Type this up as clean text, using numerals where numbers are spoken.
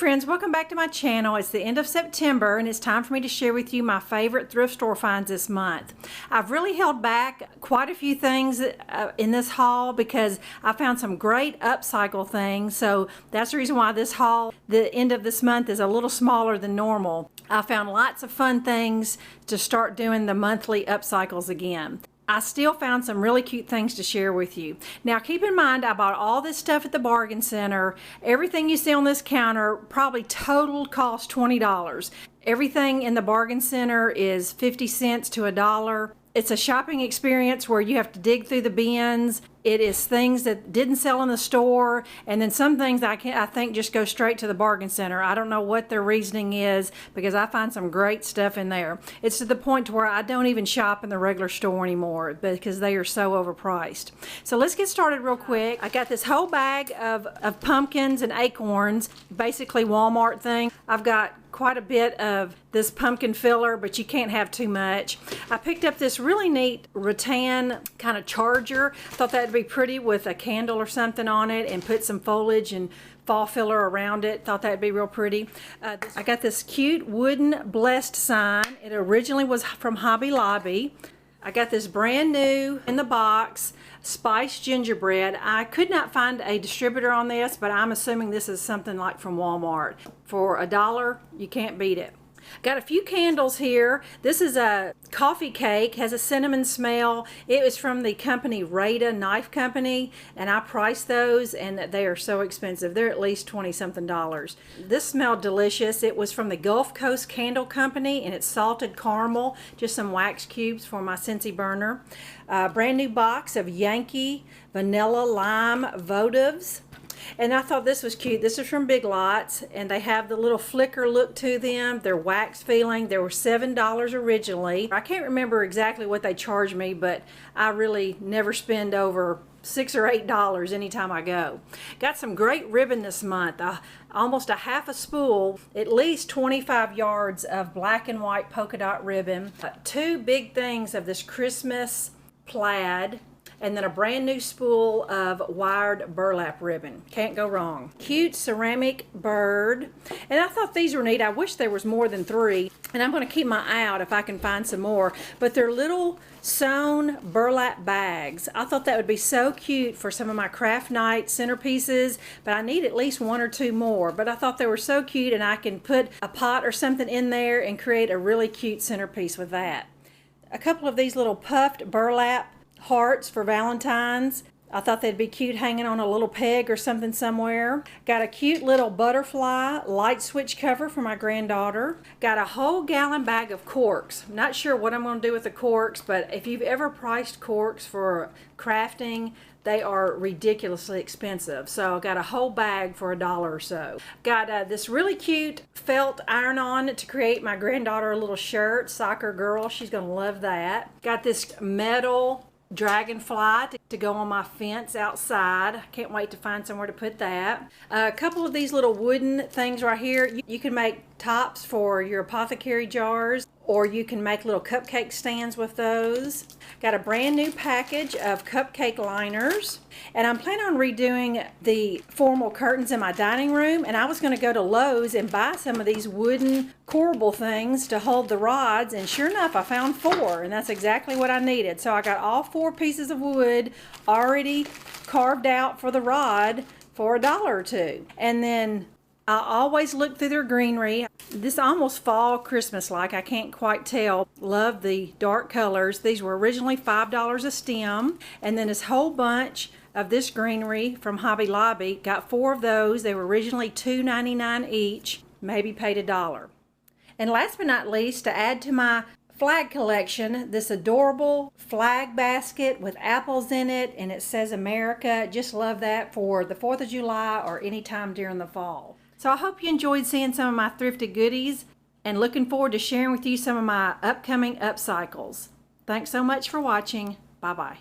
friends, welcome back to my channel. It's the end of September and it's time for me to share with you my favorite thrift store finds this month. I've really held back quite a few things in this haul because I found some great upcycle things, so that's the reason why this haul, the end of this month, is a little smaller than normal. I found lots of fun things to start doing the monthly upcycles again. I still found some really cute things to share with you. Now keep in mind, I bought all this stuff at the bargain center. Everything you see on this counter probably total cost $20. Everything in the bargain center is 50 cents to $1. It's a shopping experience where you have to dig through the bins. It is things that didn't sell in the store, and then some things I think just go straight to the bargain center. I don't know what their reasoning is because I find some great stuff in there. It's to the point to where I don't even shop in the regular store anymore because they are so overpriced. So let's get started real quick. I got this whole bag of pumpkins and acorns, basically Walmart thing. I've got quite a bit of this pumpkin filler, but you can't have too much. I picked up this really neat rattan kind of charger. Thought that'd be pretty with a candle or something on it, and put some foliage and fall filler around it. Thought that'd be real pretty. I got this cute wooden blessed sign. It originally was from Hobby Lobby. I got this brand new in the box spiced gingerbread. I could not find a distributor on this, but I'm assuming this is something like from Walmart. For $1, you can't beat it. Got a few candles here. This is a coffee cake, has a cinnamon smell. It was from the company Rada Knife Company, and I priced those, and they are so expensive. They're at least $20-something. This smelled delicious. It was from the Gulf Coast Candle Company, and it's salted caramel, just some wax cubes for my Scentsy burner. Brand new box of Yankee Vanilla Lime Votives. And I thought this was cute. This is from Big Lots, and they have the little flicker look to them. They're wax feeling. They were $7 originally. I can't remember exactly what they charged me, but I really never spend over $6 or $8 anytime I go. Got some great ribbon this month. Almost a half a spool, at least 25 yards of black and white polka dot ribbon. Two big things of this Christmas plaid, and then a brand new spool of wired burlap ribbon. Can't go wrong. Cute ceramic bird. And I thought these were neat. I wish there was more than 3. And I'm going to keep my eye out if I can find some more. But they're little sewn burlap bags. I thought that would be so cute for some of my craft night centerpieces, but I need at least 1 or 2 more. But I thought they were so cute, and I can put a pot or something in there and create a really cute centerpiece with that. A couple of these little puffed burlap hearts for Valentine's. I thought they'd be cute hanging on a little peg or something somewhere. Got a cute little butterfly light switch cover for my granddaughter. Got a whole gallon bag of corks. I'm not sure what I'm going to do with the corks, but if you've ever priced corks for crafting, they are ridiculously expensive. So I got a whole bag for $1 or so. Got this really cute felt iron-on to create my granddaughter a little shirt. Soccer girl, she's going to love that. Got this metal dragonfly to go on my fence outside. I can't wait to find somewhere to put that. A couple of these little wooden things right here. You can make tops for your apothecary jars, or you can make little cupcake stands with those. Got a brand new package of cupcake liners, and I'm planning on redoing the formal curtains in my dining room, and I was going to go to Lowe's and buy some of these wooden corbel things to hold the rods, and sure enough I found 4, and that's exactly what I needed. So I got all 4 pieces of wood already carved out for the rod for $1 or $2. And then I always look through their greenery. This almost fall Christmas-like, I can't quite tell. Love the dark colors. These were originally $5 a stem, and then this whole bunch of this greenery from Hobby Lobby. Got 4 of those. They were originally $2.99 each, maybe paid $1. And last but not least, to add to my flag collection, this adorable flag basket with apples in it, and it says America. Just love that for the 4th of July or any time during the fall. So I hope you enjoyed seeing some of my thrifted goodies, and looking forward to sharing with you some of my upcoming upcycles. Thanks so much for watching. Bye-bye.